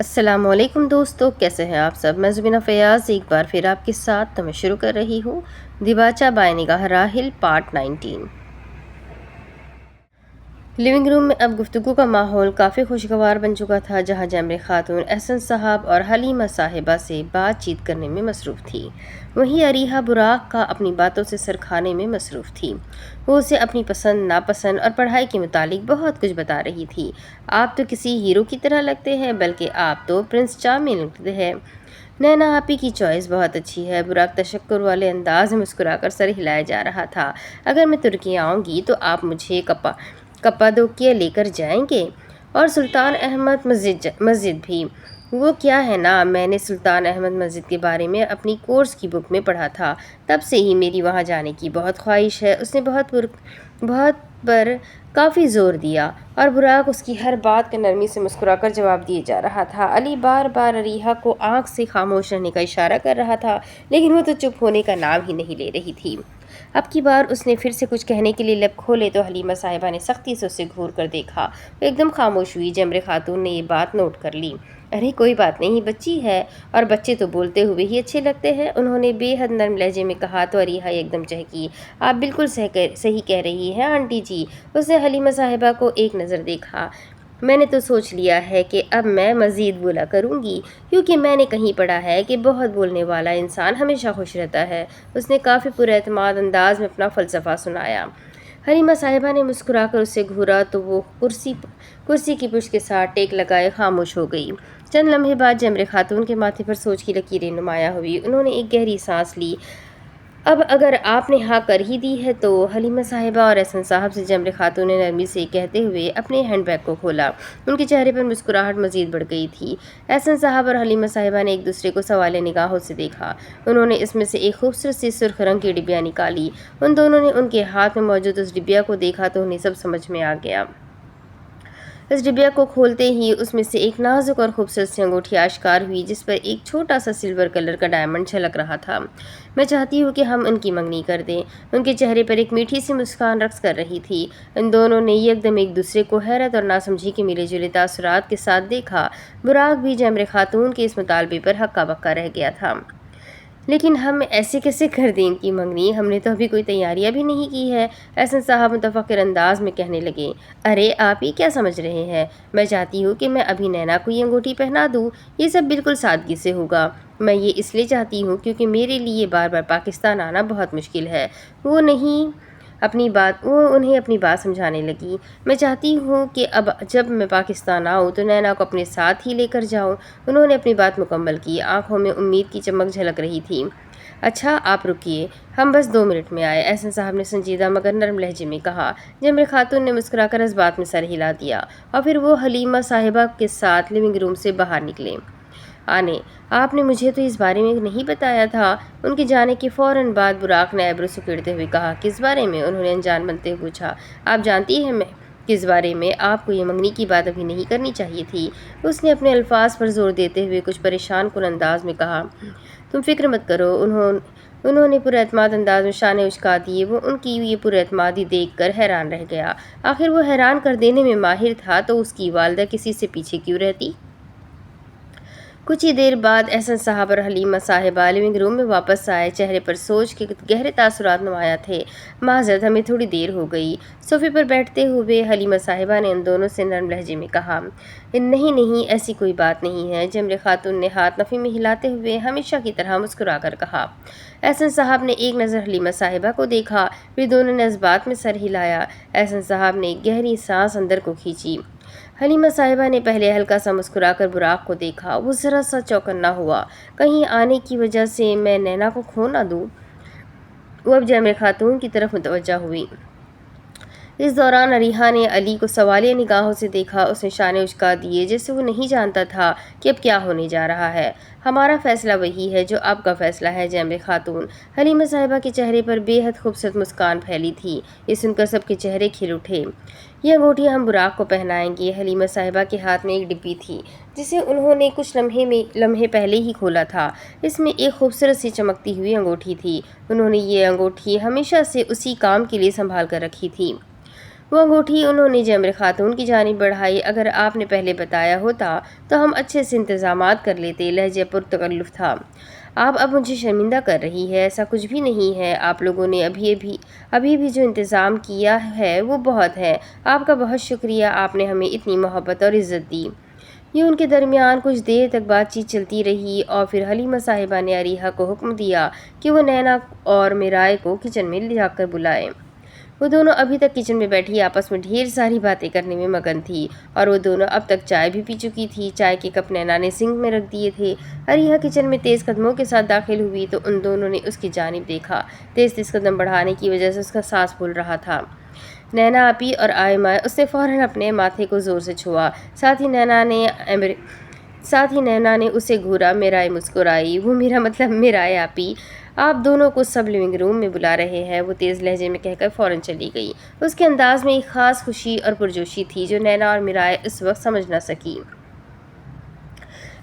السلام علیکم دوستو، کیسے ہیں آپ سب؟ میں زبینہ فیاض ایک بار پھر آپ کے ساتھ میں شروع کر رہی ہوں دیباچہ بائے نگاہ راحل پارٹ 19۔ لیونگ روم میں اب گفتگو کا ماحول کافی خوشگوار بن چکا تھا، جہاں جمر خاتون احسن صاحب اور حلیمہ صاحبہ سے بات چیت کرنے میں مصروف تھی، وہیں عریہا براق کا اپنی باتوں سے سر کھانے میں مصروف تھی۔ وہ اسے اپنی پسند ناپسند اور پڑھائی کے متعلق بہت کچھ بتا رہی تھی۔ آپ تو کسی ہیرو کی طرح لگتے ہیں، بلکہ آپ تو پرنس چارمنگ لگتے ہیں۔ نینا آپی کی چوائس بہت اچھی ہے۔ براق تشکر والے انداز میں مسکرا کر سر ہلایا جا رہا تھا۔ اگر میں ترکی آؤں گی تو آپ مجھے کپادوکیا لے کر جائیں گے؟ اور سلطان احمد مسجد بھی؟ وہ کیا ہے نا، میں نے سلطان احمد مسجد کے بارے میں اپنی کورس کی بک میں پڑھا تھا، تب سے ہی میری وہاں جانے کی بہت خواہش ہے۔ اس نے بہت پر کافی زور دیا، اور براق اس کی ہر بات کا نرمی سے مسکرا کر جواب دیے جا رہا تھا۔ علی بار بار عریہا کو آنکھ سے خاموش رہنے کا اشارہ کر رہا تھا، لیکن وہ تو چپ ہونے کا نام ہی نہیں لے رہی تھی۔ اب کی بار اس نے پھر سے کچھ کہنے کے لیے لب کھولے تو حلیمہ صاحبہ نے سختی سے اسے گھور کر دیکھا۔ وہ ایک دم خاموش ہوئی۔ جمر خاتون نے یہ بات نوٹ کر لی۔ ارے کوئی بات نہیں، بچی ہے، اور بچے تو بولتے ہوئے ہی اچھے لگتے ہیں، انہوں نے بے حد نرم لہجے میں کہا تو عریہا ایک دم چہکی۔ آپ بالکل صحیح کہہ رہی ہیں آنٹی جی۔ اس نے حلیمہ صاحبہ کو ایک نظر دیکھا۔ میں نے تو سوچ لیا ہے کہ اب میں مزید بولا کروں گی، کیونکہ میں نے کہیں پڑھا ہے کہ بہت بولنے والا انسان ہمیشہ خوش رہتا ہے۔ اس نے کافی پراعتماد انداز میں اپنا فلسفہ سنایا۔ حلیمہ صاحبہ نے مسکرا کر اسے گھورا تو وہ کرسی کی پشت کے ساتھ ٹیک لگائے خاموش ہو گئی۔ چند لمحے بعد جمر خاتون کے ماتھے پر سوچ کی لکیریں نمایاں ہوئی۔ انہوں نے ایک گہری سانس لی۔ اب اگر آپ نے ہاں کر ہی دی ہے تو؟ حلیمہ صاحبہ اور احسن صاحب سے جمر خاتون نے نرمی سے کہتے ہوئے اپنے ہینڈ بیگ کو کھولا۔ ان کے چہرے پر مسکراہٹ مزید بڑھ گئی تھی۔ احسن صاحب اور حلیمہ صاحبہ نے ایک دوسرے کو سوالیہ نگاہوں سے دیکھا۔ انہوں نے اس میں سے ایک خوبصورت سی سرخ رنگ کی ڈبیا نکالی۔ ان دونوں نے ان کے ہاتھ میں موجود اس ڈبیا کو دیکھا تو انہیں سب سمجھ میں آ گیا۔ اس ڈبیا کو کھولتے ہی اس میں سے ایک نازک اور خوبصورت سی انگوٹھی آشکار ہوئی، جس پر ایک چھوٹا سا سلور کلر کا ڈائمنڈ جھلک رہا تھا۔ میں چاہتی ہوں کہ ہم ان کی منگنی کر دیں۔ ان کے چہرے پر ایک میٹھی سی مسکان رقص کر رہی تھی۔ ان دونوں نے یکدم ایک دوسرے کو حیرت اور ناسمجھی کے ملے جلے تاثرات کے ساتھ دیکھا۔ براق بھی جمر خاتون کے اس مطالبے پر ہکا بکا رہ گیا تھا۔ لیکن ہم ایسے کیسے کر دیں ان کی منگنی؟ ہم نے تو ابھی کوئی تیاریاں بھی نہیں کی ہے، احسن صاحب متفکر انداز میں کہنے لگے۔ ارے آپ ہی کیا سمجھ رہے ہیں؟ میں چاہتی ہوں کہ میں ابھی نینا کو یہ انگوٹھی پہنا دوں۔ یہ سب بالکل سادگی سے ہوگا۔ میں یہ اس لیے چاہتی ہوں کیونکہ میرے لیے بار بار پاکستان آنا بہت مشکل ہے۔ وہ انہیں اپنی بات سمجھانے لگی۔ میں چاہتی ہوں کہ اب جب میں پاکستان آؤں تو نینا کو اپنے ساتھ ہی لے کر جاؤں۔ انہوں نے اپنی بات مکمل کی۔ آنکھوں میں امید کی چمک جھلک رہی تھی۔ اچھا آپ رکیے، ہم بس 2 منٹ میں آئے، احسن صاحب نے سنجیدہ مگر نرم لہجے میں کہا۔ جمر خاتون نے مسکرا کر اس بات میں سر ہلا دیا، اور پھر وہ حلیمہ صاحبہ کے ساتھ لیونگ روم سے باہر نکلے۔ آپ نے مجھے تو اس بارے میں نہیں بتایا تھا۔ ان کے جانے کے فوراً بعد براق نے ایبرو سکیڑتے ہوئے کہا۔ کس بارے میں؟ انہوں نے انجان بنتے ہوئے پوچھا۔ آپ جانتی ہیں میں کس بارے میں؟ آپ کو یہ منگنی کی بات ابھی نہیں کرنی چاہیے تھی، اس نے اپنے الفاظ پر زور دیتے ہوئے کچھ پریشان کن انداز میں کہا۔ تم فکر مت کرو، انہوں نے پراعتماد انداز میں شانے اچکا دیے۔ وہ ان کی یہ پراعتمادی دیکھ کر حیران رہ گیا۔ آخر وہ حیران کر دینے میں ماہر تھا تو اس کی والدہ کسی سے پیچھے کیوں رہتی؟ کچھ ہی دیر بعد احسن صاحب اور حلیمہ صاحبہ لیونگ روم میں واپس آئے۔ چہرے پر سوچ کے گہرے تاثرات نمایاں تھے۔ معذرت، ہمیں تھوڑی دیر ہو گئی۔ صوفے پر بیٹھتے ہوئے حلیمہ صاحبہ نے ان دونوں سے نرم لہجے میں کہا۔ نہیں، ایسی کوئی بات نہیں ہے، جمر خاتون نے ہاتھ نفی میں ہلاتے ہوئے ہمیشہ کی طرح مسکرا کر کہا۔ احسن صاحب نے ایک نظر حلیمہ صاحبہ کو دیکھا، پھر دونوں نے اس بات میں سر ہلایا۔ احسن صاحب نے ایک گہری سانس اندر کو کھینچی۔ حلیمہ صاحبہ نے پہلے ہلکا سا مسکرا کر براق کو دیکھا۔ وہ ذرا سا چوکنا ہوا، کہیں آنے کی وجہ سے میں نینا کو کھو نہ دوں۔ وہ اب جمر خاتون کی طرف متوجہ ہوئی۔ اس دوران عریہا نے علی کو سوالیہ نگاہوں سے دیکھا۔ اس نے شانے اچکا دیے جیسے وہ نہیں جانتا تھا کہ اب کیا ہونے جا رہا ہے۔ ہمارا فیصلہ وہی ہے جو آپ کا فیصلہ ہے جمر خاتون۔ حلیمہ صاحبہ کے چہرے پر بے حد خوبصورت مسکان پھیلی تھی۔ یہ سن کر سب کے چہرے کھل اٹھے۔ یہ انگوٹھی ہم براق کو پہنائیں گے۔ حلیمہ صاحبہ کے ہاتھ میں ایک ڈبی تھی جسے انہوں نے کچھ لمحے پہلے ہی کھولا تھا۔ اس میں ایک خوبصورت سی چمکتی ہوئی انگوٹھی تھی۔ انہوں نے یہ انگوٹھی ہمیشہ سے اسی کام کے لیے سنبھال کر رکھی تھی۔ وہ انگوٹھی انہوں نے جمر خاتون کی جانب بڑھائی۔ اگر آپ نے پہلے بتایا ہوتا تو ہم اچھے سے انتظامات کر لیتے، لہجے پرتکلف تھا۔ آپ اب مجھے شرمندہ کر رہی ہے، ایسا کچھ بھی نہیں ہے۔ آپ لوگوں نے ابھی بھی جو انتظام کیا ہے وہ بہت ہے۔ آپ کا بہت شکریہ، آپ نے ہمیں اتنی محبت اور عزت دی۔ یہ ان کے درمیان کچھ دیر تک بات چیت چلتی رہی اور پھر حلیمہ صاحبہ نے عریحہ کو حکم دیا کہ وہ نینا اور میرائے کو کچن میں لے جا کر بلائے۔ وہ دونوں ابھی تک کچن میں بیٹھی آپس میں ڈھیر ساری باتیں کرنے میں مگن تھی اور وہ دونوں اب تک چائے بھی پی چکی تھی۔ چائے کے کپ نینا نے سنک میں رکھ دیے تھے۔ عریحہ کچن میں تیز قدموں کے ساتھ داخل ہوئی تو ان دونوں نے اس کی جانب دیکھا۔ تیز قدم بڑھانے کی وجہ سے اس کا سانس پھول رہا تھا۔ نینا آپی اور آئمہ، اس نے فوراً اپنے ماتھے کو زور سے چھوا۔ ساتھ ہی نینا نے اسے گھورا۔ میرائے مسکرائی۔ وہ میرا مطلب میرائے آپی، آپ دونوں کو سب لیونگ روم میں بلا رہے ہیں، وہ تیز لہجے میں کہہ کر فوراً چلی گئی۔ اس کے انداز میں ایک خاص خوشی اور پرجوشی تھی جو نینا اور میرائے اس وقت سمجھ نہ سکی۔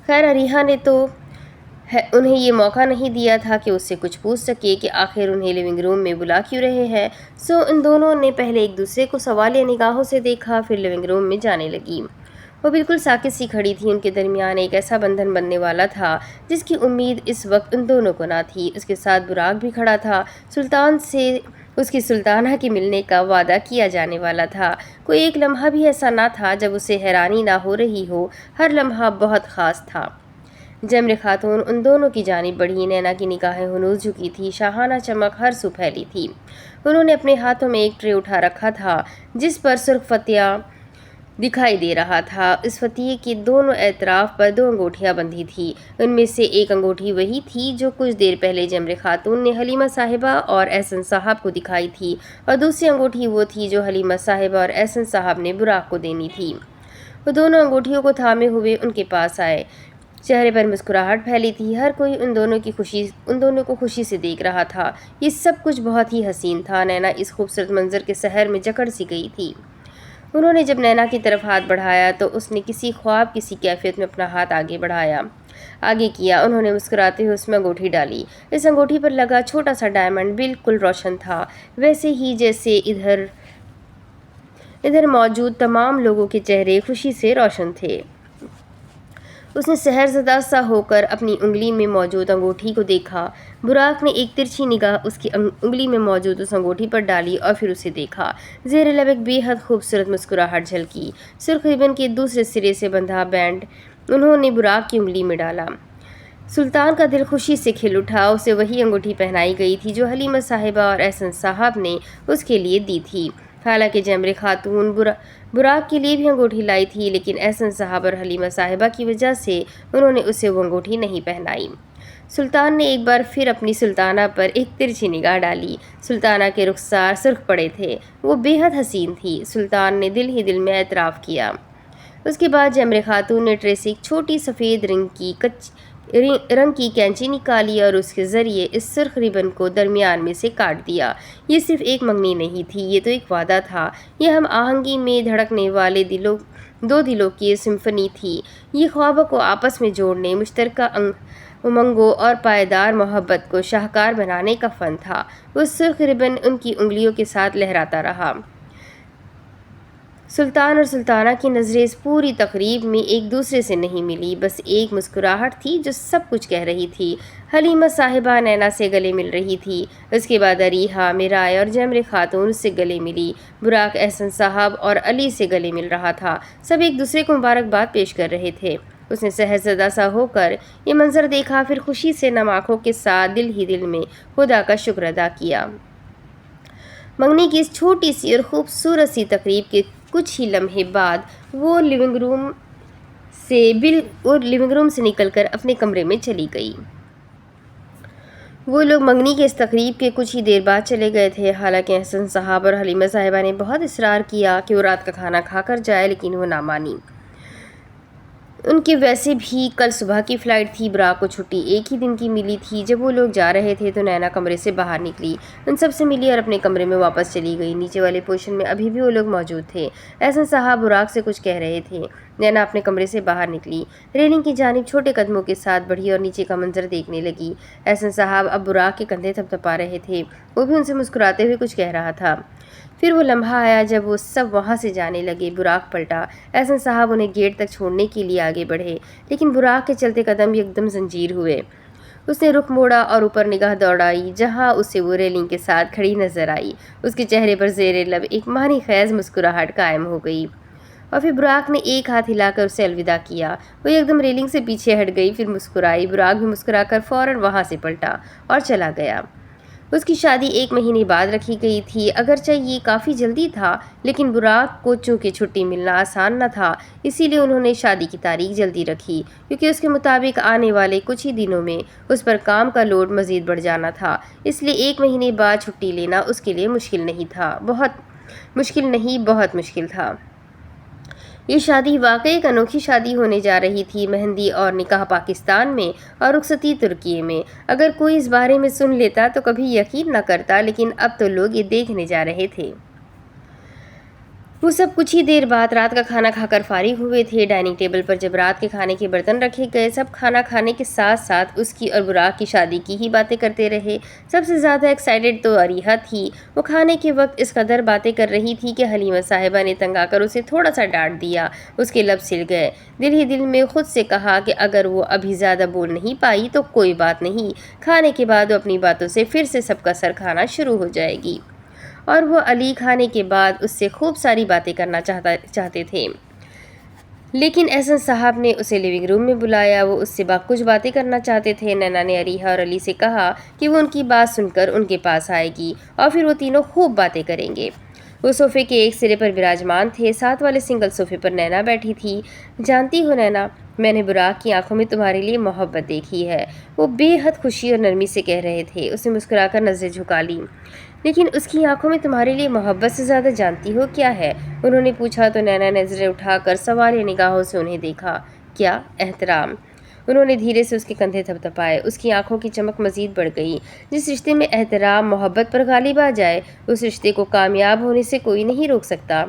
خیر عریحہ نے تو انہیں یہ موقع نہیں دیا تھا کہ اس سے کچھ پوچھ سکے کہ آخر انہیں لیونگ روم میں بلا کیوں رہے ہیں، سو ان دونوں نے پہلے ایک دوسرے کو سوالیہ نگاہوں سے دیکھا، پھر لیونگ روم میں جانے لگی۔ وہ بالکل ساکت سی کھڑی تھی۔ ان کے درمیان ایک ایسا بندھن بننے والا تھا جس کی امید اس وقت ان دونوں کو نہ تھی۔ اس کے ساتھ براق بھی کھڑا تھا۔ سلطان سے اس کی سلطانہ کے ملنے کا وعدہ کیا جانے والا تھا۔ کوئی ایک لمحہ بھی ایسا نہ تھا جب اسے حیرانی نہ ہو رہی ہو۔ ہر لمحہ بہت خاص تھا۔ جمر خاتون ان دونوں کی جانب بڑھی۔ نینا کی نگاہیں ہنوز جھکی تھی، شاہانہ چمک ہر سو پھیلی تھی۔ انہوں نے اپنے ہاتھوں میں ایک ٹرے اٹھا رکھا تھا جس پر سرخ فتیہ دکھائی دے رہا تھا۔ اس فتیے کے دونوں اطراف پر 2 انگوٹھیاں بندھی تھیں۔ ان میں سے ایک انگوٹھی وہی تھی جو کچھ دیر پہلے جمر خاتون نے حلیمہ صاحبہ اور احسن صاحب کو دکھائی تھی، اور دوسری انگوٹھی وہ تھی جو حلیمہ صاحبہ اور احسن صاحب نے براق کو دینی تھی۔ وہ دونوں انگوٹھیوں کو تھامے ہوئے ان کے پاس آئے۔ چہرے پر مسکراہٹ پھیلی تھی۔ ہر کوئی ان دونوں کو خوشی سے دیکھ رہا تھا۔ یہ سب کچھ بہت ہی حسین تھا۔ نینا اس خوبصورت منظر کے سحر میں جکڑ سی گئی تھی۔ انہوں نے جب نینا کی طرف ہاتھ بڑھایا تو اس نے کسی خواب کسی کیفیت میں اپنا ہاتھ آگے کیا۔ انہوں نے مسکراتے ہوئے اس میں انگوٹھی ڈالی۔ اس انگوٹھی پر لگا چھوٹا سا ڈائمنڈ بالکل روشن تھا، ویسے ہی جیسے ادھر موجود تمام لوگوں کے چہرے خوشی سے روشن تھے۔ اس نے سحر زدہ سا ہو کر اپنی انگلی میں موجود انگوٹھی کو دیکھا۔ براق نے ایک ترچھی نگاہ اس کی انگلی میں موجود اس انگوٹھی پر ڈالی اور پھر اسے دیکھا۔ زیر لب ایک بے حد خوبصورت مسکراہٹ جھلکی۔ سرخ ربن کے دوسرے سرے سے بندھا بینڈ انہوں نے براق کی انگلی میں ڈالا۔ سلطان کا دل خوشی سے کھل اٹھا۔ اسے وہی انگوٹھی پہنائی گئی تھی جو حلیمہ صاحبہ اور احسن صاحب نے اس کے لیے دی تھی۔ حالانکہ جمر خاتون براق کے لیے بھی انگوٹھی لائی تھی، لیکن احسن صاحب اور حلیمہ صاحبہ کی وجہ سے انہوں نے اسے وہ انگوٹھی نہیں پہنائی۔ سلطان نے ایک بار پھر اپنی سلطانہ پر ایک ترچھی نگاہ ڈالی۔ سلطانہ کے رخسار سرخ پڑے تھے، وہ بے حد حسین تھی۔ سلطان نے دل ہی دل میں اعتراف کیا۔ اس کے بعد جمر خاتون نے ٹرے سے ایک چھوٹی سفید رنگ کی کینچی نکالی اور اس کے ذریعے اس سرخ ربن کو درمیان میں سے کاٹ دیا۔ یہ صرف ایک منگنی نہیں تھی، یہ تو ایک وعدہ تھا۔ یہ ہم آہنگی میں دھڑکنے والے دو دلوں کی سمفنی تھی۔ یہ خوابوں کو آپس میں جوڑنے، مشترکہ امنگوں اور پائیدار محبت کو شاہکار بنانے کا فن تھا۔ وہ سرخ ربن ان کی انگلیوں کے ساتھ لہراتا رہا۔ سلطان اور سلطانہ کی نظریں اس پوری تقریب میں ایک دوسرے سے نہیں ملی، بس ایک مسکراہٹ تھی جو سب کچھ کہہ رہی تھی۔ حلیمہ صاحبہ نینا سے گلے مل رہی تھی۔ اس کے بعد عریحہ، میرائے اور جمر خاتون سے گلے ملی۔ براق احسن صاحب اور علی سے گلے مل رہا تھا۔ سب ایک دوسرے کو مبارکباد پیش کر رہے تھے۔ اس نے سحر زدہ سا ہو کر یہ منظر دیکھا، پھر خوشی سے نم آنکھوں کے ساتھ دل ہی دل میں خدا کا شکر ادا کیا۔ منگنی کی اس چھوٹی سی اور خوبصورت سی تقریب کے کچھ ہی لمحے بعد وہ لیونگ روم سے نکل کر اپنے کمرے میں چلی گئی۔ وہ لوگ منگنی کے اس تقریب کے کچھ ہی دیر بعد چلے گئے تھے۔ حالانکہ احسن صاحب اور حلیمہ صاحبہ نے بہت اصرار کیا کہ وہ رات کا کھانا کھا کر جائے، لیکن وہ نہ مانی۔ ان کی ویسے بھی کل صبح کی فلائٹ تھی۔ براق کو چھٹی ایک ہی دن کی ملی تھی۔ جب وہ لوگ جا رہے تھے تو نینا کمرے سے باہر نکلی، ان سب سے ملی اور اپنے کمرے میں واپس چلی گئی۔ نیچے والے پوشن میں ابھی بھی وہ لوگ موجود تھے۔ احسن صاحب براق سے کچھ کہہ رہے تھے۔ نینا اپنے کمرے سے باہر نکلی، ریلنگ کی جانب چھوٹے قدموں کے ساتھ بڑھی اور نیچے کا منظر دیکھنے لگی۔ احسن صاحب اب براق کے کندھے تھپتھپا رہے تھے، وہ بھی ان سے مسکراتے ہوئے کچھ کہہ رہا تھا۔ پھر وہ لمحہ آیا جب وہ سب وہاں سے جانے لگے۔ براق پلٹا۔ احسن صاحب انہیں گیٹ تک چھوڑنے کے لیے آگے بڑھے، لیکن براق کے چلتے قدم یکدم زنجیر ہوئے۔ اس نے رخ موڑا اور اوپر نگاہ دوڑائی، جہاں اسے وہ ریلنگ کے ساتھ کھڑی نظر آئی۔ اس کے چہرے پر زیر لب ایک معنی خیز مسکراہٹ قائم ہو گئی، اور پھر براق نے ایک ہاتھ ہلا کر اسے الوداع کیا۔ وہ یکدم ریلنگ سے پیچھے ہٹ گئی، پھر مسکرائی۔ براق بھی مسکرا کر فوراً وہاں سے پلٹا اور چلا گیا۔ اس کی شادی 1 مہینے بعد رکھی گئی تھی۔ اگرچہ یہ کافی جلدی تھا، لیکن براق کو چونکہ چھٹی ملنا آسان نہ تھا، اسی لیے انہوں نے شادی کی تاریخ جلدی رکھی، کیونکہ اس کے مطابق آنے والے کچھ ہی دنوں میں اس پر کام کا لوڈ مزید بڑھ جانا تھا۔ اس لیے 1 مہینے بعد چھٹی لینا اس کے لیے مشکل نہیں، بہت مشکل تھا۔ یہ شادی واقعی ایک انوکھی شادی ہونے جا رہی تھی۔ مہندی اور نکاح پاکستان میں اور رخصتی ترکی میں۔ اگر کوئی اس بارے میں سن لیتا تو کبھی یقین نہ کرتا، لیکن اب تو لوگ یہ دیکھنے جا رہے تھے۔ وہ سب کچھ ہی دیر بعد رات کا کھانا کھا کر فارغ ہوئے تھے۔ ڈائننگ ٹیبل پر جب رات کے کھانے کے برتن رکھے گئے، سب کھانا کھانے کے ساتھ ساتھ اس کی اور براق کی شادی کی ہی باتیں کرتے رہے۔ سب سے زیادہ ایکسائٹڈ تو اریحہ تھی۔ وہ کھانے کے وقت اس قدر باتیں کر رہی تھی کہ حلیمہ صاحبہ نے تنگ آ کر اسے تھوڑا سا ڈانٹ دیا۔ اس کے لب سل گئے۔ دل ہی دل میں خود سے کہا کہ اگر وہ ابھی زیادہ بول نہیں پائی تو کوئی بات نہیں، کھانے کے بعد وہ اپنی باتوں سے پھر سے سب کا سر کھانا شروع ہو جائے گی، اور وہ علی کھانے کے بعد اس سے خوب ساری باتیں کرنا چاہتے تھے۔ لیکن احسن صاحب نے اسے لیونگ روم میں بلایا۔ وہ اس سے کچھ باتیں کرنا چاہتے تھے۔ نینا نے اریحہ اور علی سے کہا کہ وہ ان کی بات سن کر ان کے پاس آئے گی، اور پھر وہ تینوں خوب باتیں کریں گے۔ وہ صوفے کے ایک سرے پر براجمان تھے، ساتھ والے سنگل صوفے پر نینا بیٹھی تھی۔ جانتی ہو نینا، میں نے براق کی آنکھوں میں تمہارے لیے محبت دیکھی ہے، وہ بے حد خوشی اور نرمی سے کہہ رہے تھے۔ اس نے مسکرا کر نظریں جھکا لی۔ لیکن اس کی آنکھوں میں تمہارے لیے محبت سے زیادہ جانتی ہو کیا ہے؟ انہوں نے پوچھا تو نینا نے نظریں اٹھا کر سوالیہ نگاہوں سے انہیں دیکھا۔ کیا؟ احترام۔ انہوں نے دھیرے سے اس کے کندھے تھپتھپائے۔ اس کی آنکھوں کی چمک مزید بڑھ گئی۔ جس رشتے میں احترام محبت پر غالب آ جائے، اس رشتے کو کامیاب ہونے سے کوئی نہیں روک سکتا۔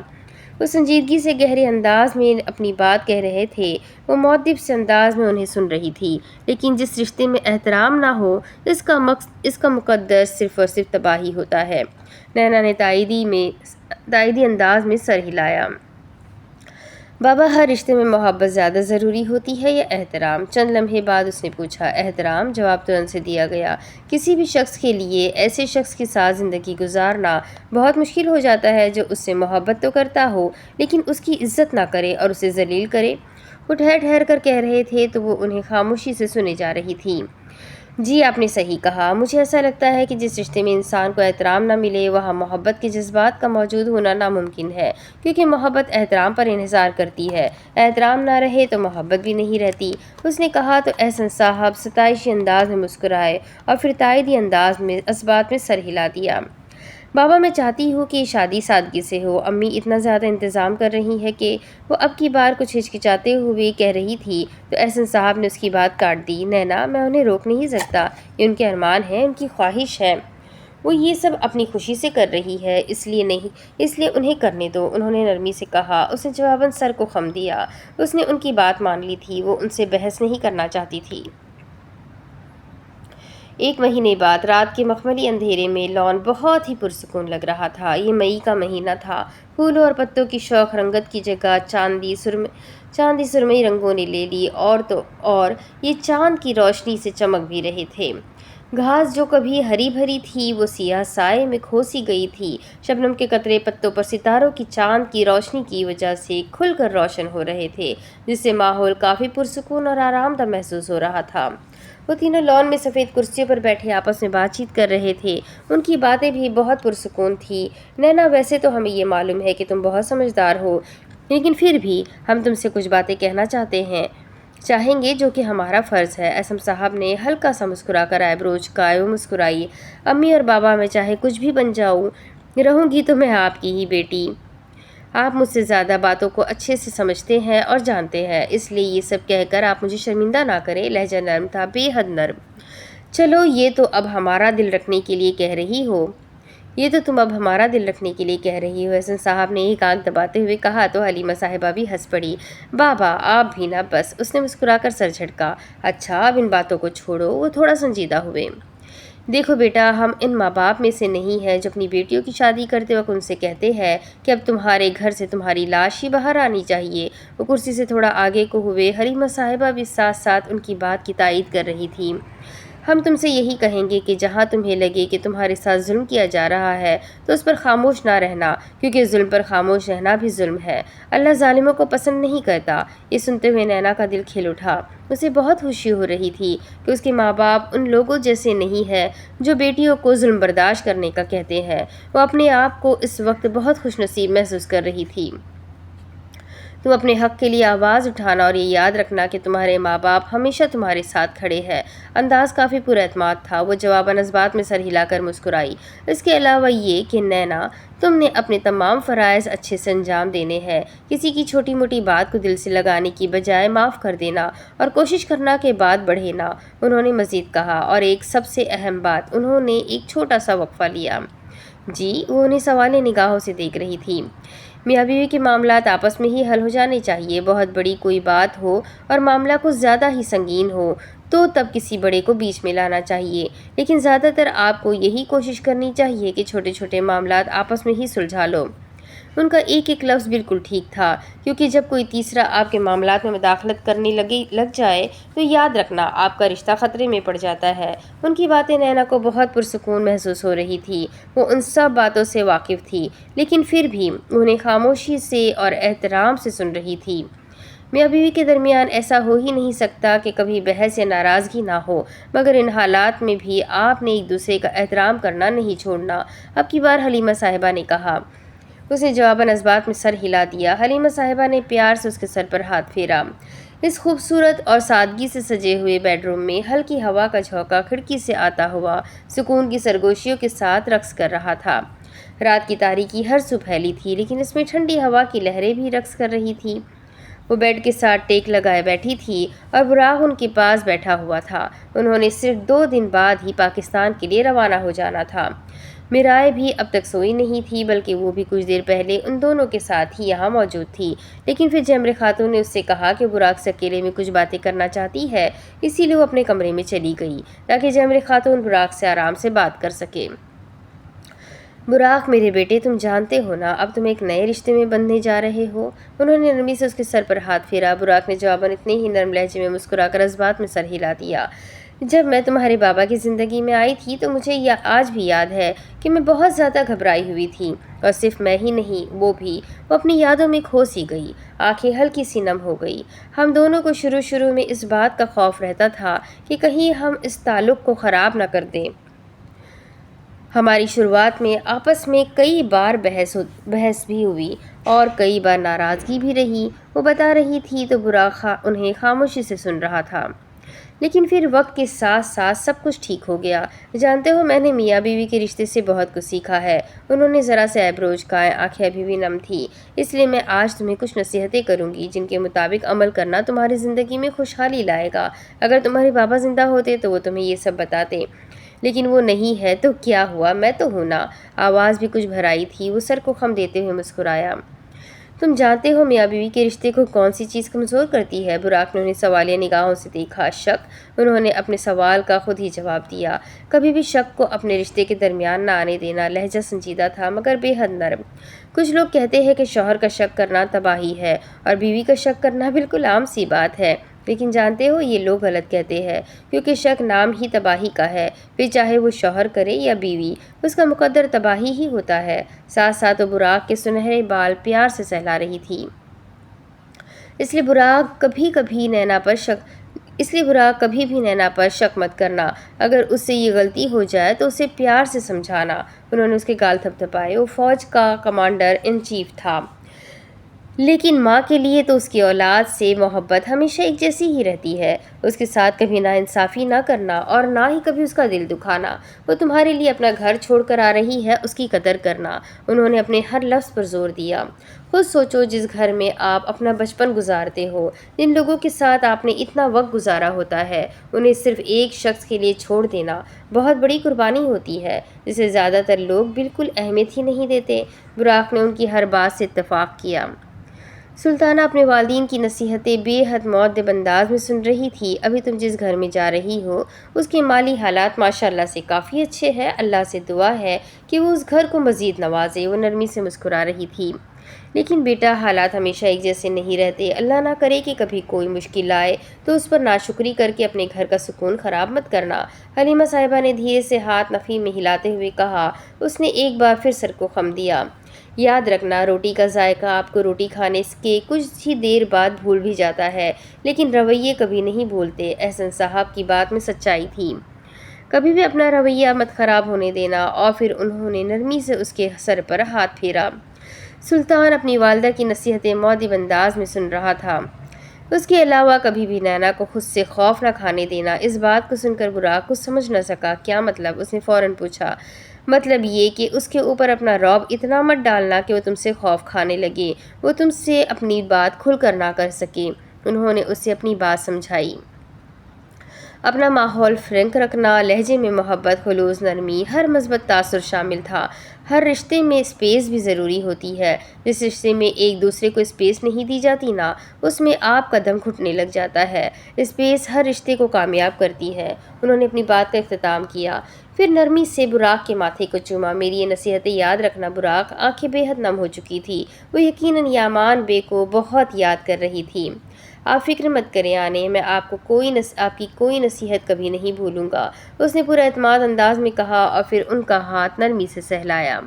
وہ سنجیدگی سے گہرے انداز میں اپنی بات کہہ رہے تھے۔ وہ مؤدب سے انداز میں انہیں سن رہی تھی۔ لیکن جس رشتے میں احترام نہ ہو، اس کا مقدر صرف اور صرف تباہی ہوتا ہے۔ نینا نے تائیدی انداز میں سر ہلایا۔ بابا، ہر رشتے میں محبت زیادہ ضروری ہوتی ہے یا احترام؟ چند لمحے بعد اس نے پوچھا۔ احترام، جواب ترنت سے دیا گیا۔ کسی بھی شخص کے لیے ایسے شخص کے ساتھ زندگی گزارنا بہت مشکل ہو جاتا ہے جو اس سے محبت تو کرتا ہو، لیکن اس کی عزت نہ کرے اور اسے ذلیل کرے۔ وہ ٹھہر ٹھہر کر کہہ رہے تھے تو وہ انہیں خاموشی سے سنے جا رہی تھی۔ جی، آپ نے صحیح کہا۔ مجھے ایسا لگتا ہے کہ جس رشتے میں انسان کو احترام نہ ملے، وہاں محبت کے جذبات کا موجود ہونا ناممکن ہے، کیونکہ محبت احترام پر انحصار کرتی ہے۔ احترام نہ رہے تو محبت بھی نہیں رہتی۔ اس نے کہا تو احسن صاحب ستائشی انداز میں مسکرائے اور پھر تائیدی انداز میں اس بات میں سر ہلا دیا۔ بابا، میں چاہتی ہوں کہ یہ شادی سادگی سے ہو۔ امی اتنا زیادہ انتظام کر رہی ہے کہ وہ اب کی بار کچھ ہچکچاتے ہوئے کہہ رہی تھی تو احسن صاحب نے اس کی بات کاٹ دی۔ نینا، میں انہیں روک نہیں سکتا، یہ ان کے ارمان ہیں، ان کی خواہش ہے۔ وہ یہ سب اپنی خوشی سے کر رہی ہے، اس لیے انہیں کرنے دو، انہوں نے نرمی سے کہا۔ اس نے جواباً سر کو خم دیا۔ اس نے ان کی بات مان لی تھی، وہ ان سے بحث نہیں کرنا چاہتی تھی۔ 1 مہینے بعد رات کے مخملی اندھیرے میں لان بہت ہی پرسکون لگ رہا تھا۔ یہ مئی کا مہینہ تھا۔ پھولوں اور پتوں کی شوخ رنگت کی جگہ چاندی سرمئی رنگوں نے لے لی، اور تو اور یہ چاند کی روشنی سے چمک بھی رہے تھے۔ گھاس جو کبھی ہری بھری تھی وہ سیاہ سائے میں کھوسی گئی تھی۔ شبنم کے قطرے پتوں پر ستاروں کی چاند کی روشنی کی وجہ سے کھل کر روشن ہو رہے تھے، جس سے ماحول کافی پرسکون اور آرام دہ محسوس ہو رہا تھا۔ وہ تینوں لان میں سفید کرسیوں پر بیٹھے آپس میں بات چیت کر رہے تھے۔ ان کی باتیں بھی بہت پرسکون تھیں۔ نینا، ویسے تو ہمیں یہ معلوم ہے کہ تم بہت سمجھدار ہو، لیکن پھر بھی ہم تم سے کچھ باتیں کہنا چاہیں گے جو کہ ہمارا فرض ہے۔ احسن صاحب نے ہلکا سا مسکرا کر آئیبرو جھکائے۔ وہ مسکرائی۔ امی اور بابا، میں چاہے کچھ بھی بن رہوں گی تو میں آپ کی ہی بیٹی۔ آپ مجھ سے زیادہ باتوں کو اچھے سے سمجھتے ہیں اور جانتے ہیں، اس لیے یہ سب کہہ کر آپ مجھے شرمندہ نہ کریں۔ لہجہ نرم تھا، بے حد نرم۔ چلو، یہ تو اب ہمارا دل رکھنے کے لیے کہہ رہی ہو۔ احسن صاحب نے ایک آنکھ دباتے ہوئے کہا تو حلیمہ صاحبہ بھی ہنس پڑی۔ بابا، آپ بھی نہ بس۔ اس نے مسکرا کر سر جھٹکا۔ اچھا، اب ان باتوں کو چھوڑو۔ وہ تھوڑا سنجیدہ ہوئے۔ دیکھو بیٹا، ہم ان ماں باپ میں سے نہیں ہیں جو اپنی بیٹیوں کی شادی کرتے وقت ان سے کہتے ہیں کہ اب تمہارے گھر سے تمہاری لاش ہی باہر آنی چاہیے۔ وہ کرسی سے تھوڑا آگے کو ہوئے، حلیمہ صاحبہ بھی ساتھ ساتھ ان کی بات کی تائید کر رہی تھی۔ ہم تم سے یہی کہیں گے کہ جہاں تمہیں لگے کہ تمہارے ساتھ ظلم کیا جا رہا ہے تو اس پر خاموش نہ رہنا، کیونکہ ظلم پر خاموش رہنا بھی ظلم ہے۔ اللہ ظالموں کو پسند نہیں کرتا۔ یہ سنتے ہوئے نینا کا دل کھل اٹھا۔ اسے بہت خوشی ہو رہی تھی کہ اس کے ماں باپ ان لوگوں جیسے نہیں ہیں جو بیٹیوں کو ظلم برداشت کرنے کا کہتے ہیں۔ وہ اپنے آپ کو اس وقت بہت خوش نصیب محسوس کر رہی تھی۔ تم اپنے حق کے لیے آواز اٹھانا اور یہ یاد رکھنا کہ تمہارے ماں باپ ہمیشہ تمہارے ساتھ کھڑے ہیں۔ انداز کافی پر اعتماد تھا۔ وہ جواباً اس بات میں سر ہلا کر مسکرائی۔ اس کے علاوہ یہ کہ نینا، تم نے اپنے تمام فرائض اچھے سے انجام دینے ہیں۔ کسی کی چھوٹی موٹی بات کو دل سے لگانے کی بجائے معاف کر دینا اور کوشش کرنا کہ بات بڑھے نہ، انہوں نے مزید کہا۔ اور ایک سب سے اہم بات، انہوں نے ایک چھوٹا سا وقفہ لیا۔ جی؟ وہ انہیں سوالیہ نگاہوں سے دیکھ رہی تھی۔ میاں بیوی کے معاملات آپس میں ہی حل ہو جانے چاہیے۔ بہت بڑی کوئی بات ہو اور معاملہ کچھ زیادہ ہی سنگین ہو تو تب کسی بڑے کو بیچ میں لانا چاہیے، لیکن زیادہ تر آپ کو یہی کوشش کرنی چاہیے کہ چھوٹے چھوٹے معاملات آپس میں ہی سلجھا لو۔ ان کا ایک ایک لفظ بالکل ٹھیک تھا، کیونکہ جب کوئی تیسرا آپ کے معاملات میں مداخلت کرنے لگ جائے تو یاد رکھنا آپ کا رشتہ خطرے میں پڑ جاتا ہے۔ ان کی باتیں نینا کو بہت پرسکون محسوس ہو رہی تھی۔ وہ ان سب باتوں سے واقف تھی، لیکن پھر بھی انہیں خاموشی سے اور احترام سے سن رہی تھی۔ میاں بیوی کے درمیان ایسا ہو ہی نہیں سکتا کہ کبھی بحث یا ناراضگی نہ ہو، مگر ان حالات میں بھی آپ نے ایک دوسرے کا احترام کرنا نہیں چھوڑنا۔ اب کی بار حلیمہ صاحبہ نے کہا۔ اس نے جواباً اس بات میں سر ہلا دیا۔ حلیمہ صاحبہ نے پیار سے اس کے سر پر ہاتھ پھیرا۔ اس خوبصورت اور سادگی سے سجے ہوئے بیڈ روم میں ہلکی ہوا کا جھونکا کھڑکی سے آتا ہوا سکون کی سرگوشیوں کے ساتھ رقص کر رہا تھا۔ رات کی تاریکی ہر سو پھیلی تھی، لیکن اس میں ٹھنڈی ہوا کی لہریں بھی رقص کر رہی تھیں۔ وہ بیڈ کے ساتھ ٹیک لگائے بیٹھی تھی اور براق ان کے پاس بیٹھا ہوا تھا۔ انہوں نے صرف 2 دن بعد ہی پاکستان کے لیے روانہ ہو جانا تھا۔ میرائے بھی اب تک سوئی نہیں تھی، بلکہ وہ بھی کچھ دیر پہلے ان دونوں کے ساتھ ہی یہاں موجود تھی، لیکن پھر جمر خاتون نے اس سے کہا کہ براق سے اکیلے میں کچھ باتیں کرنا چاہتی ہے، اسی لیے وہ اپنے کمرے میں چلی گئی تاکہ جمر خاتون براق سے آرام سے بات کر سکے۔ براق میرے بیٹے، تم جانتے ہو نا اب تم ایک نئے رشتے میں بندھنے جا رہے ہو؟ انہوں نے نرمی سے اس کے سر پر ہاتھ پھیرا۔ براق نے جواباً اتنے ہی نرم لہجے میں مسکرا کر اس بات میں سر ہلا دیا۔ جب میں تمہارے بابا کی زندگی میں آئی تھی تو مجھے آج بھی یاد ہے کہ میں بہت زیادہ گھبرائی ہوئی تھی، اور صرف میں ہی نہیں، وہ بھی۔ وہ اپنی یادوں میں کھو سی گئی، آنکھیں ہلکی سی نم ہو گئی۔ ہم دونوں کو شروع میں اس بات کا خوف رہتا تھا کہ کہیں ہم اس تعلق کو خراب نہ کر دیں۔ ہماری شروعات میں آپس میں کئی بار بحث بھی ہوئی اور کئی بار ناراضگی بھی رہی، وہ بتا رہی تھی تو براق انہیں خاموشی سے سن رہا تھا۔ لیکن پھر وقت کے ساتھ ساتھ سب کچھ ٹھیک ہو گیا۔ جانتے ہو، میں نے میاں بیوی کے رشتے سے بہت کچھ سیکھا ہے۔ انہوں نے ذرا سے ایبرو جھکائے، آنکھیں ابھی بھی نم تھیں۔ اس لیے میں آج تمہیں کچھ نصیحتیں کروں گی جن کے مطابق عمل کرنا تمہاری زندگی میں خوشحالی لائے گا۔ اگر تمہارے بابا زندہ ہوتے تو وہ تمہیں یہ سب بتاتے، لیکن وہ نہیں ہے تو کیا ہوا، میں تو ہوں نا۔ آواز بھی کچھ بھرائی تھی۔ وہ سر کو خم دیتے ہوئے مسکرایا۔ تم جانتے ہو میاں بیوی کے رشتے کو کون سی چیز کمزور کرتی ہے؟ براق نے انہیں سوالیہ نگاہوں سے دیکھا۔ شک۔ انہوں نے اپنے سوال کا خود ہی جواب دیا۔ کبھی بھی شک کو اپنے رشتے کے درمیان نہ آنے دینا۔ لہجہ سنجیدہ تھا مگر بے حد نرم۔ کچھ لوگ کہتے ہیں کہ شوہر کا شک کرنا تباہی ہے اور بیوی کا شک کرنا بالکل عام سی بات ہے، لیکن جانتے ہو یہ لوگ غلط کہتے ہیں، کیونکہ شک نام ہی تباہی کا ہے۔ پھر چاہے وہ شوہر کرے یا بیوی، اس کا مقدر تباہی ہی ہوتا ہے۔ ساتھ ساتھ وہ براق کے سنہرے بال پیار سے سہلا رہی تھی۔ اس لیے براق کبھی بھی نینا پر شک مت کرنا۔ اگر اس سے یہ غلطی ہو جائے تو اسے پیار سے سمجھانا۔ انہوں نے اس کے گال تھپ تھپائے۔ وہ فوج کا کمانڈر ان چیف تھا، لیکن ماں کے لیے تو اس کی اولاد سے محبت ہمیشہ ایک جیسی ہی رہتی ہے۔ اس کے ساتھ کبھی ناانصافی نہ کرنا اور نہ ہی کبھی اس کا دل دکھانا۔ وہ تمہارے لیے اپنا گھر چھوڑ کر آ رہی ہے، اس کی قدر کرنا۔ انہوں نے اپنے ہر لفظ پر زور دیا۔ خود سوچو، جس گھر میں آپ اپنا بچپن گزارتے ہو، جن لوگوں کے ساتھ آپ نے اتنا وقت گزارا ہوتا ہے، انہیں صرف ایک شخص کے لیے چھوڑ دینا بہت بڑی قربانی ہوتی ہے، جسے زیادہ تر لوگ بالکل اہمیت ہی نہیں دیتے۔ براق نے ان کی ہر بات سے اتفاق کیا۔ سلطانہ اپنے والدین کی نصیحتیں بے حد مؤدب انداز میں سن رہی تھی۔ ابھی تم جس گھر میں جا رہی ہو اس کے مالی حالات ماشاءاللہ سے کافی اچھے ہیں، اللہ سے دعا ہے کہ وہ اس گھر کو مزید نوازے۔ وہ نرمی سے مسکرا رہی تھی۔ لیکن بیٹا، حالات ہمیشہ ایک جیسے نہیں رہتے، اللہ نہ کرے کہ کبھی کوئی مشکل آئے تو اس پر ناشکری کر کے اپنے گھر کا سکون خراب مت کرنا۔ حلیمہ صاحبہ نے دھیرے سے ہاتھ نفی میں ہلاتے ہوئے کہا۔ اس نے ایک بار پھر سر کو خم دیا۔ یاد رکھنا، روٹی کا ذائقہ آپ کو روٹی کھانے کے کچھ ہی دیر بعد بھول بھی جاتا ہے، لیکن رویے کبھی نہیں بھولتے۔ احسن صاحب کی بات میں سچائی تھی۔ کبھی بھی اپنا رویہ مت خراب ہونے دینا۔ اور پھر انہوں نے نرمی سے اس کے سر پر ہاتھ پھیرا۔ سلطان اپنی والدہ کی نصیحتیں مؤدب انداز میں سن رہا تھا۔ اس کے علاوہ کبھی بھی نینا کو خود سے خوف نہ کھانے دینا۔ اس بات کو سن کر براق کچھ سمجھ نہ سکا۔ کیا مطلب؟ اس نے فوراً پوچھا۔ مطلب یہ کہ اس کے اوپر اپنا رعب اتنا مت ڈالنا کہ وہ تم سے خوف کھانے لگے، وہ تم سے اپنی بات کھل کر نہ کر سکے۔ انہوں نے اسے اپنی بات سمجھائی۔ اپنا ماحول فرینک رکھنا، لہجے میں محبت، خلوص، نرمی، ہر مثبت تاثر شامل تھا۔ ہر رشتے میں سپیس بھی ضروری ہوتی ہے۔ جس رشتے میں ایک دوسرے کو سپیس نہیں دی جاتی نا، اس میں آپ کا دم گھٹنے لگ جاتا ہے۔ سپیس ہر رشتے کو کامیاب کرتی ہے۔ انہوں نے اپنی بات کا اختتام کیا، پھر نرمی سے براق کے ماتھے کو چوما۔ میری یہ نصیحتیں یاد رکھنا براق۔ آنکھیں بے حد نم ہو چکی تھی۔ وہ یقیناً یامان بے کو بہت یاد کر رہی تھی۔ آپ فکر مت کریں آنے، میں آپ کی کوئی نصیحت کبھی نہیں بھولوں گا، اس نے پورا اعتماد انداز میں کہا اور پھر ان کا ہاتھ نرمی سے سہلایا۔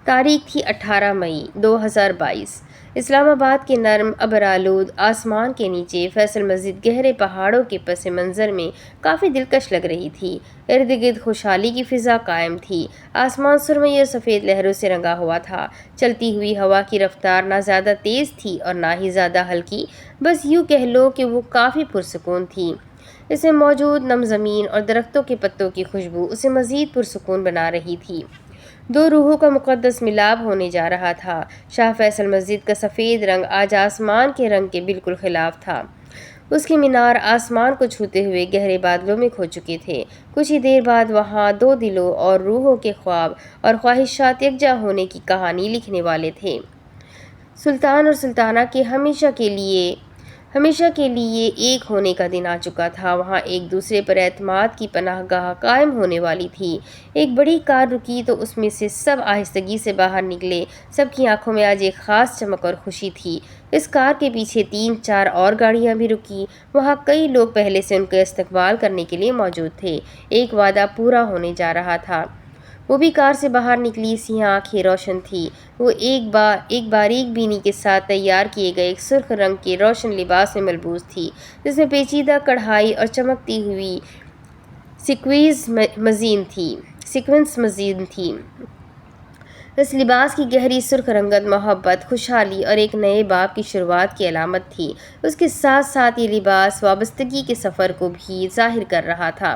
تاریخ تھی 18 مئی 2022۔ اسلام آباد کے نرم ابرآلود آسمان کے نیچے فیصل مسجد گہرے پہاڑوں کے پس منظر میں کافی دلکش لگ رہی تھی۔ ارد گرد خوشحالی کی فضا قائم تھی۔ آسمان سرمئی اور سفید لہروں سے رنگا ہوا تھا۔ چلتی ہوئی ہوا کی رفتار نہ زیادہ تیز تھی اور نہ ہی زیادہ ہلکی، بس یوں کہہ لو کہ وہ کافی پرسکون تھی۔ اس میں موجود نم زمین اور درختوں کے پتوں کی خوشبو اسے مزید پرسکون بنا رہی تھی۔ دو روحوں کا مقدس ملاپ ہونے جا رہا تھا۔ شاہ فیصل مسجد کا سفید رنگ آج آسمان کے رنگ کے بالکل خلاف تھا۔ اس کے مینار آسمان کو چھوتے ہوئے گہرے بادلوں میں کھو چکے تھے۔ کچھ ہی دیر بعد وہاں دو دلوں اور روحوں کے خواب اور خواہشات یکجا ہونے کی کہانی لکھنے والے تھے۔ سلطان اور سلطانہ کے ہمیشہ کے لیے ایک ہونے کا دن آ چکا تھا۔ وہاں ایک دوسرے پر اعتماد کی پناہ گاہ قائم ہونے والی تھی۔ ایک بڑی کار رکی تو اس میں سے سب آہستگی سے باہر نکلے۔ سب کی آنکھوں میں آج ایک خاص چمک اور خوشی تھی۔ اس کار کے پیچھے 3-4 اور گاڑیاں بھی رکیں۔ وہاں کئی لوگ پہلے سے ان کا استقبال کرنے کے لیے موجود تھے۔ ایک وعدہ پورا ہونے جا رہا تھا۔ وہ بھی کار سے باہر نکلی، سیاہ آنکھیں روشن تھی۔ وہ ایک باریک بینی کے ساتھ تیار کیے گئے ایک سرخ رنگ کے روشن لباس میں ملبوس تھی، جس میں پیچیدہ کڑھائی اور چمکتی ہوئی سیکوینس مزین تھی۔ اس لباس کی گہری سرخ رنگت محبت، خوشحالی اور ایک نئے باب کی شروعات کی علامت تھی۔ اس کے ساتھ ساتھ یہ لباس وابستگی کے سفر کو بھی ظاہر کر رہا تھا۔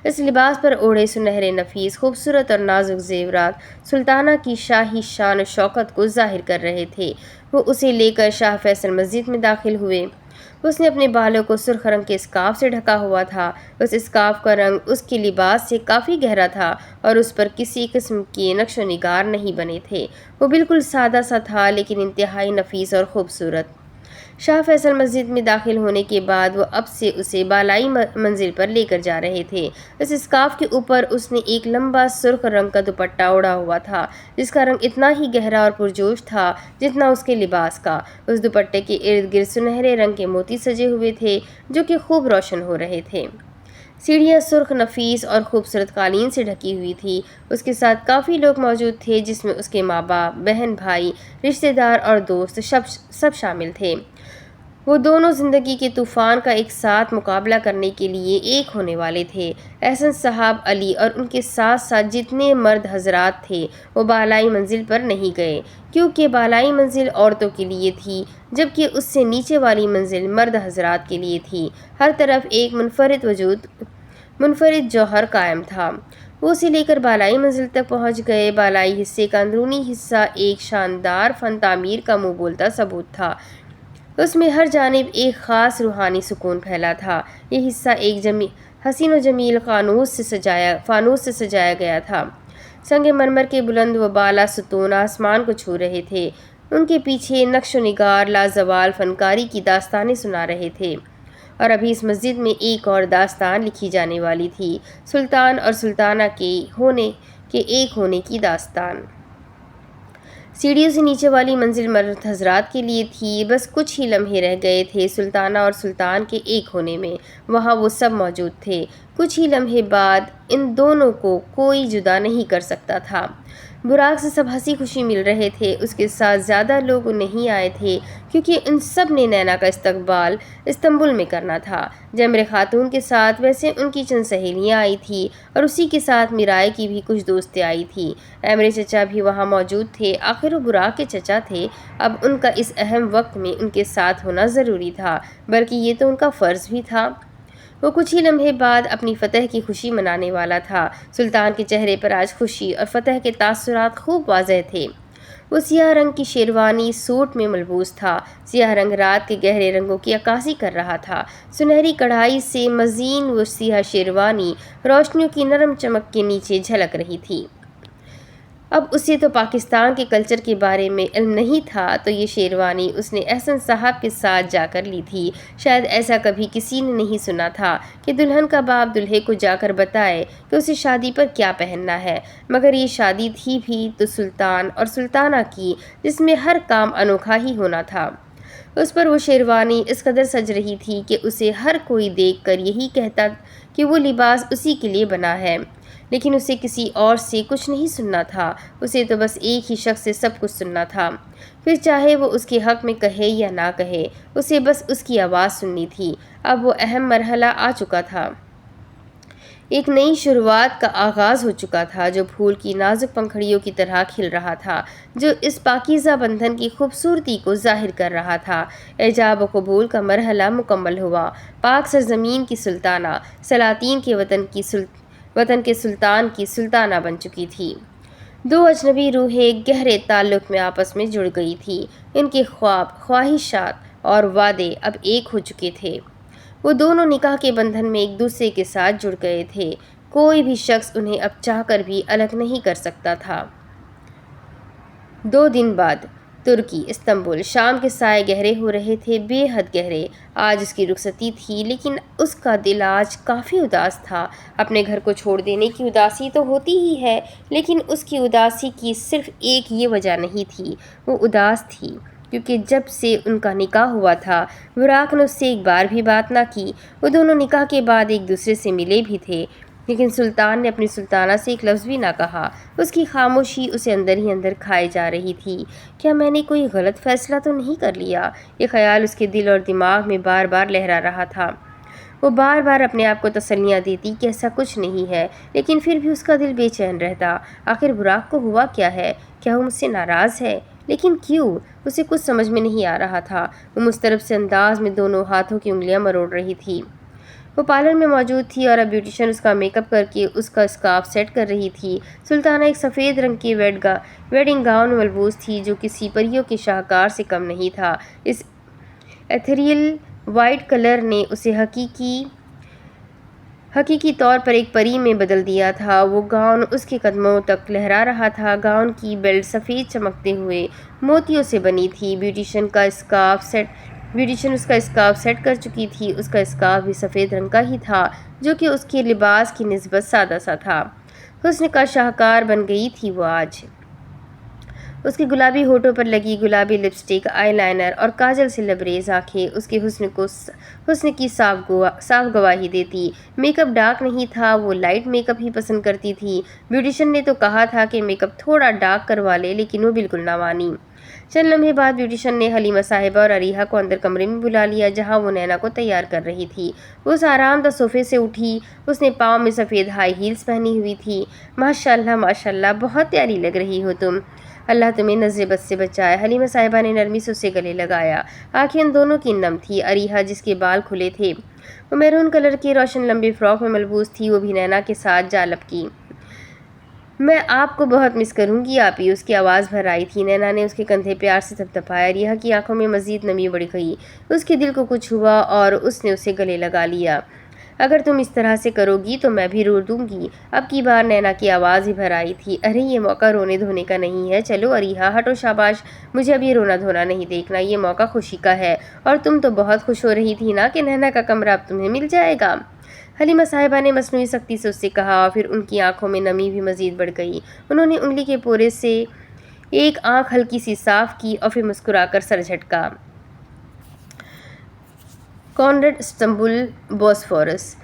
اس لباس پر اوڑھے سنہرے نفیس خوبصورت اور نازک زیورات سلطانہ کی شاہی شان و شوکت کو ظاہر کر رہے تھے۔ وہ اسے لے کر شاہ فیصل مسجد میں داخل ہوئے۔ اس نے اپنے بالوں کو سرخ رنگ کے اسکارف سے ڈھکا ہوا تھا۔ اس اسکارف کا رنگ اس کے لباس سے کافی گہرا تھا اور اس پر کسی قسم کے نقش و نگار نہیں بنے تھے۔ وہ بالکل سادہ سا تھا لیکن انتہائی نفیس اور خوبصورت۔ شاہ فیصل مسجد میں داخل ہونے کے بعد وہ اب سے اسے بالائی منزل پر لے کر جا رہے تھے۔ اس اسکارف کے اوپر اس نے ایک لمبا سرخ رنگ کا دوپٹہ اوڑھا ہوا تھا، جس کا رنگ اتنا ہی گہرا اور پرجوش تھا جتنا اس کے لباس کا۔ اس دوپٹے کے ارد گرد سنہرے رنگ کے موتی سجے ہوئے تھے جو کہ خوب روشن ہو رہے تھے۔ سیڑھیاں سرخ نفیس اور خوبصورت قالین سے ڈھکی ہوئی تھی۔ اس کے ساتھ کافی لوگ موجود تھے جس میں اس کے ماں باپ، بہن بھائی، رشتہ دار اور دوست سب شامل تھے۔ وہ دونوں زندگی کے طوفان کا ایک ساتھ مقابلہ کرنے کے لیے ایک ہونے والے تھے۔ احسن صاحب، علی اور ان کے ساتھ ساتھ جتنے مرد حضرات تھے وہ بالائی منزل پر نہیں گئے، کیونکہ بالائی منزل عورتوں کے لیے تھی جبکہ اس سے نیچے والی منزل مرد حضرات کے لیے تھی۔ ہر طرف ایک منفرد جوہر قائم تھا۔ وہ اسے لے کر بالائی منزل تک پہنچ گئے۔ بالائی حصے کا اندرونی حصہ ایک شاندار فن تعمیر کا منہ بولتا ثبوت تھا۔ اس میں ہر جانب ایک خاص روحانی سکون پھیلا تھا۔ یہ حصہ ایک حسین و جمیل فانوس سے سجایا گیا تھا۔ سنگ مرمر کے بلند و بالا ستون آسمان کو چھو رہے تھے۔ ان کے پیچھے نقش و نگار لازوال فنکاری کی داستانیں سنا رہے تھے، اور ابھی اس مسجد میں ایک اور داستان لکھی جانے والی تھی، سلطان اور سلطانہ کے ایک ہونے کی داستان۔ سیڑھیوں سے نیچے والی منزل مرد حضرات کے لیے تھی، بس کچھ ہی لمحے رہ گئے تھے سلطانہ اور سلطان کے ایک ہونے میں، وہاں وہ سب موجود تھے۔ کچھ ہی لمحے بعد ان دونوں کو کوئی جدا نہیں کر سکتا تھا۔ براق سے سب ہنسی خوشی مل رہے تھے، اس کے ساتھ زیادہ لوگ نہیں آئے تھے کیونکہ ان سب نے نینا کا استقبال استنبول میں کرنا تھا۔ جمر خاتون کے ساتھ ویسے ان کی چند سہیلیاں آئی تھیں اور اسی کے ساتھ میرائے کی بھی کچھ دوستیں آئی تھیں۔ ایمرے چچا بھی وہاں موجود تھے، آخر وہ براق کے چچا تھے، اب ان کا اس اہم وقت میں ان کے ساتھ ہونا ضروری تھا، بلکہ یہ تو ان کا فرض بھی تھا۔ وہ کچھ ہی لمحے بعد اپنی فتح کی خوشی منانے والا تھا۔ سلطان کے چہرے پر آج خوشی اور فتح کے تاثرات خوب واضح تھے۔ وہ سیاہ رنگ کی شیروانی سوٹ میں ملبوس تھا، سیاہ رنگ رات کے گہرے رنگوں کی عکاسی کر رہا تھا۔ سنہری کڑھائی سے مزین وہ سیاہ شیروانی روشنیوں کی نرم چمک کے نیچے جھلک رہی تھی۔ اب اسے تو پاکستان کے کلچر کے بارے میں علم نہیں تھا، تو یہ شیروانی اس نے احسن صاحب کے ساتھ جا کر لی تھی۔ شاید ایسا کبھی کسی نے نہیں سنا تھا کہ دلہن کا باپ دلہے کو جا کر بتائے کہ اسے شادی پر کیا پہننا ہے، مگر یہ شادی تھی بھی تو سلطان اور سلطانہ کی، جس میں ہر کام انوکھا ہی ہونا تھا۔ اس پر وہ شیروانی اس قدر سج رہی تھی کہ اسے ہر کوئی دیکھ کر یہی کہتا کہ وہ لباس اسی کے لیے بنا ہے، لیکن اسے کسی اور سے کچھ نہیں سننا تھا، اسے تو بس ایک ہی شخص سے سب کچھ سننا تھا، پھر چاہے وہ اس کے حق میں کہے یا نہ کہے، اسے بس اس کی آواز سننی تھی۔ اب وہ اہم مرحلہ آ چکا تھا، ایک نئی شروعات کا آغاز ہو چکا تھا، جو پھول کی نازک پنکھڑیوں کی طرح کھل رہا تھا، جو اس پاکیزہ بندھن کی خوبصورتی کو ظاہر کر رہا تھا۔ ایجاب و قبول کا مرحلہ مکمل ہوا۔ پاک سرزمین کی سلطانہ سلاطین کے وطن کے سلطان کی سلطانہ بن چکی تھی۔ دو اجنبی روحیں گہرے تعلق میں آپس میں جڑ گئی تھی، ان کے خواب، خواہشات اور وعدے اب ایک ہو چکے تھے۔ وہ دونوں نکاح کے بندھن میں ایک دوسرے کے ساتھ جڑ گئے تھے، کوئی بھی شخص انہیں اب چاہ کر بھی الگ نہیں کر سکتا تھا۔ 2 دن بعد ترکی، استنبول۔ شام کے سائے گہرے ہو رہے تھے، بے حد گہرے۔ آج اس کی رخصتی تھی، لیکن اس کا دل آج کافی اداس تھا۔ اپنے گھر کو چھوڑ دینے کی اداسی تو ہوتی ہی ہے، لیکن اس کی اداسی کی صرف ایک یہ وجہ نہیں تھی، وہ اداس تھی کیونکہ جب سے ان کا نکاح ہوا تھا براق نے اس سے ایک بار بھی بات نہ کی۔ وہ دونوں نکاح کے بعد ایک دوسرے سے ملے بھی تھے، لیکن سلطان نے اپنی سلطانہ سے ایک لفظ بھی نہ کہا۔ اس کی خاموشی اسے اندر ہی اندر کھائے جا رہی تھی۔ کیا میں نے کوئی غلط فیصلہ تو نہیں کر لیا؟ یہ خیال اس کے دل اور دماغ میں بار بار لہرا رہا تھا۔ وہ بار بار اپنے آپ کو تسلیاں دیتی کہ ایسا کچھ نہیں ہے، لیکن پھر بھی اس کا دل بے چین رہتا۔ آخر براق کو ہوا کیا ہے؟ کیا وہ مجھ سے ناراض ہے؟ لیکن کیوں؟ اسے کچھ سمجھ میں نہیں آ رہا تھا۔ وہ مضطرب سے انداز میں دونوں ہاتھوں کی انگلیاں مروڑ رہی تھی۔ وہ پارلر میں موجود تھی اور اب بیوٹیشن اس کا میک اپ کر کے اس کا اسکارف سیٹ کر رہی تھی۔ سلطانہ ایک سفید رنگ کے ویڈنگ گاؤن ملبوس تھی جو کسی پریوں کے شاہکار سے کم نہیں تھا۔ اس ایتھریل وائٹ کلر نے اسے حقیقی طور پر ایک پری میں بدل دیا تھا۔ وہ گاؤن اس کے قدموں تک لہرا رہا تھا۔ گاؤن کی بیلٹ سفید چمکتے ہوئے موتیوں سے بنی تھی۔ بیوٹیشن اس کا اسکارف سیٹ کر چکی تھی۔ اس کا اسکارف بھی سفید رنگ کا ہی تھا، جو کہ اس کے لباس کی نسبت سادہ سا تھا۔ حسن کا شاہکار بن گئی تھی وہ آج۔ اس کے گلابی ہونٹوں پر لگی گلابی لپسٹک، آئی لائنر اور کاجل سے لبریز آنکھیں اس کے حسن کی صاف گواہی دیتی۔ میک اپ ڈارک نہیں تھا، وہ لائٹ میک اپ ہی پسند کرتی تھی۔ بیوٹیشن نے تو کہا تھا کہ میک اپ تھوڑا ڈارک کروا لے، لیکن وہ بالکل نہ مانی۔ چند لمحے بعد بیوٹیشن نے حلیمہ صاحبہ اور عریحہ کو اندر کمرے میں بلا لیا، جہاں وہ نینا کو تیار کر رہی تھی۔ وہ اس آرام دہ صوفے سے اٹھی۔ اس نے پاؤں میں سفید ہائی ہیلز پہنی ہوئی تھی۔ ماشاءاللہ ماشاءاللہ، بہت پیاری لگ رہی ہو تم۔ اللہ تمہیں نظر بد سے بچائے۔ حلیمہ صاحبہ نے نرمی سے اسے گلے لگایا۔ آنکھیں ان دونوں کی نم تھی۔ عریحہ، جس کے بال کھلے تھے، وہ میرون کلر کی روشن لمبی فراک میں ملبوس تھی، وہ بھی نینا کے ساتھ جا لپکی۔ میں آپ کو بہت مس کروں گی آپی، اس کی آواز بھر آئی تھی۔ نینا نے اس کے کندھے پیار سے تھپتھپایا۔ عریحہ کی آنکھوں میں مزید نمی بڑھ گئی۔ اس کے دل کو کچھ ہوا اور اس نے اسے گلے لگا لیا۔ اگر تم اس طرح سے کرو گی تو میں بھی رو دوں گی۔ اب کی بار نینا کی آواز ہی بھر آئی تھی، ارے یہ موقع رونے دھونے کا نہیں ہے، چلو اریحا ہٹو، شاباش، مجھے اب یہ رونا دھونا نہیں دیکھنا، یہ موقع خوشی کا ہے، اور تم تو بہت خوش ہو رہی تھی نا کہ نینا کا کمرہ اب تمہیں مل جائے گا۔ حلیمہ صاحبہ نے مصنوعی سختی سے اس سے کہا، اور پھر ان کی آنکھوں میں نمی بھی مزید بڑھ گئی۔ انہوں نے انگلی کے پورے سے ایک آنکھ ہلکی سی صاف کی اور پھر مسکرا کر سر جھٹکا۔ کونرڈ اسٹنبول بوسفورس۔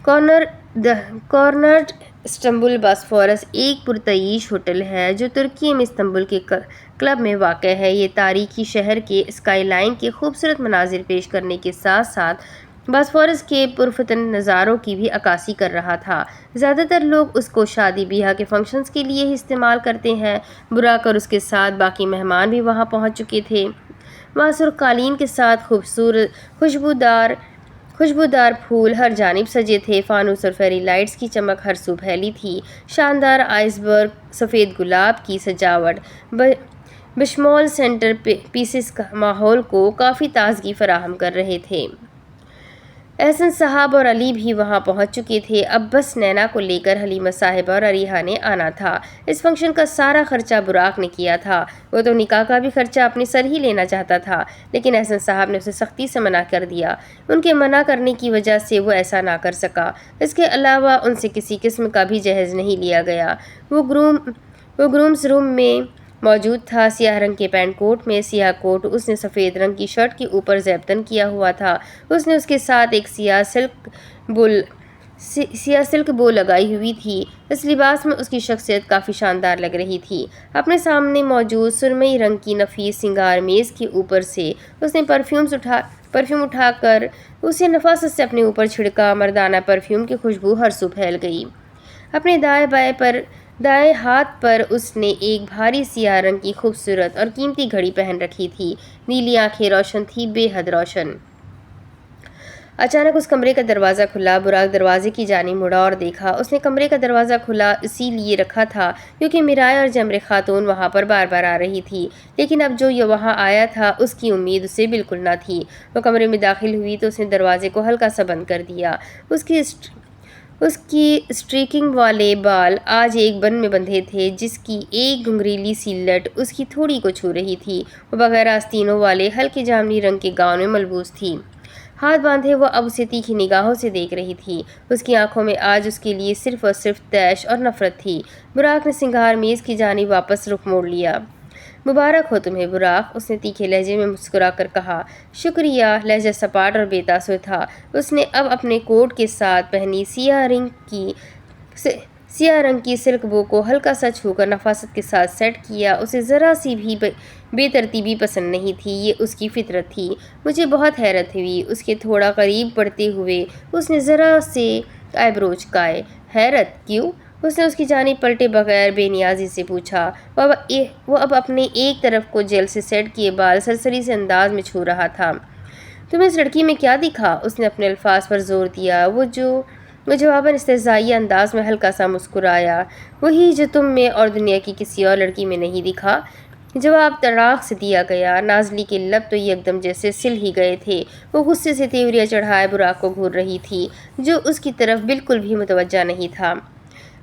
کونرڈ اسٹنبول بوسفورس ایک پرتعیش ہوٹل ہے جو ترکی میں استنبول کے کلب میں واقع ہے۔ یہ تاریخی شہر کے اسکائی لائن کے خوبصورت مناظر پیش کرنے کے ساتھ ساتھ بوسفورس کے پرفتن نظاروں کی بھی عکاسی کر رہا تھا۔ زیادہ تر لوگ اس کو شادی بیاہ کے فنکشنز کے لیے ہی استعمال کرتے ہیں۔ براق اور اس کے ساتھ باقی مہمان بھی وہاں پہنچ چکے تھے۔ وہاں سرخ قالین کے ساتھ خوشبودار پھول ہر جانب سجے تھے، فانوس اور فیری لائٹس کی چمک ہر سو پھیلی تھی۔ شاندار آئس برگ، سفید گلاب کی سجاوٹ، بشمول سینٹر پیسز ماحول کو کافی تازگی فراہم کر رہے تھے۔ احسن صاحب اور علی بھی وہاں پہنچ چکے تھے، اب بس نینا کو لے کر حلیمہ صاحبہ اور اریحا نے آنا تھا۔ اس فنکشن کا سارا خرچہ براق نے کیا تھا۔ وہ تو نکاح کا بھی خرچہ اپنے سر ہی لینا چاہتا تھا، لیکن احسن صاحب نے اسے سختی سے منع کر دیا۔ ان کے منع کرنے کی وجہ سے وہ ایسا نہ کر سکا۔ اس کے علاوہ ان سے کسی قسم کا بھی جہیز نہیں لیا گیا۔ وہ گرومز روم میں موجود تھا، سیاہ رنگ کے پینٹ کوٹ میں سیاہ کوٹ اس نے سفید رنگ کی شرٹ کے اوپر زیبتن کیا ہوا تھا۔ اس نے اس کے ساتھ ایک سیاہ سلک بو لگائی ہوئی تھی۔ اس لباس میں اس کی شخصیت کافی شاندار لگ رہی تھی۔ اپنے سامنے موجود سرمئی رنگ کی نفیس سنگار میز کے اوپر سے اس نے پرفیوم اٹھا کر اسے نفاست سے اپنے اوپر چھڑکا۔ مردانہ پرفیوم کی خوشبو ہر سو پھیل گئی۔ اپنے دائیں ہاتھ پر اس نے ایک بھاری سیاہ رنگ کی خوبصورت اور قیمتی گھڑی پہن رکھی تھی۔ نیلی آنکھیں روشن تھی، بے حد روشن۔ اچانک اس کمرے کا دروازہ کھلا۔ براق دروازے کی جانب مڑا اور دیکھا۔ اس نے کمرے کا دروازہ کھلا اسی لیے رکھا تھا کیونکہ میرائے اور جمر خاتون وہاں پر بار بار آ رہی تھی، لیکن اب جو یہ وہاں آیا تھا اس کی امید اسے بالکل نہ تھی۔ وہ کمرے میں داخل ہوئی تو اس نے دروازے کو ہلکا سا بند کر دیا۔ اس کی اسٹریکنگ والے بال آج ایک بن میں بندھے تھے جس کی ایک گھنگریلی سی لٹ اس کی تھوڑی کو چھو رہی تھی۔ وہ بغیر آستینوں والے ہلکے جامنی رنگ کے گاؤن میں ملبوس تھی۔ ہاتھ باندھے وہ اب اسے تیکھی نگاہوں سے دیکھ رہی تھی۔ اس کی آنکھوں میں آج اس کے لیے صرف اور صرف طیش اور نفرت تھی۔ براق نے سنگار میز کی جانب واپس رخ موڑ لیا۔ مبارک ہو تمہیں براق، اس نے تیکھے لہجے میں مسکرا کر کہا۔ شکریہ۔ لہجہ سپاٹ اور بے تاثر تھا۔ اس نے اب اپنے کوٹ کے ساتھ پہنی سیاہ رنگ کی سلک بو کو ہلکا سا چھو کر نفاست کے ساتھ سیٹ کیا۔ اسے ذرا سی بھی بے ترتیبی پسند نہیں تھی، یہ اس کی فطرت تھی۔ مجھے بہت حیرت ہوئی۔ اس کے تھوڑا قریب بڑھتے ہوئے اس نے ذرا سے آئیبرو چکائے۔ حیرت کیوں؟ اس نے اس کی جانب پلٹے بغیر بے نیازی سے پوچھا۔ وہ اب اپنے ایک طرف کو جیل سے سیٹ کیے بال سرسری سے انداز میں چھو رہا تھا۔ تمہیں اس لڑکی میں کیا دکھا؟ اس نے اپنے الفاظ پر زور دیا۔ وہ جواباً استہزائی انداز میں ہلکا سا مسکرایا۔ وہی جو تم میں اور دنیا کی کسی اور لڑکی میں نہیں دکھا۔ جواب طراق سے دیا گیا۔ نازلی کے لب تو یکدم جیسے سل ہی گئے تھے۔ وہ غصے سے تیوریاں چڑھائے براق کو گھور رہی تھی جو اس کی طرف بالکل بھی متوجہ نہیں تھا۔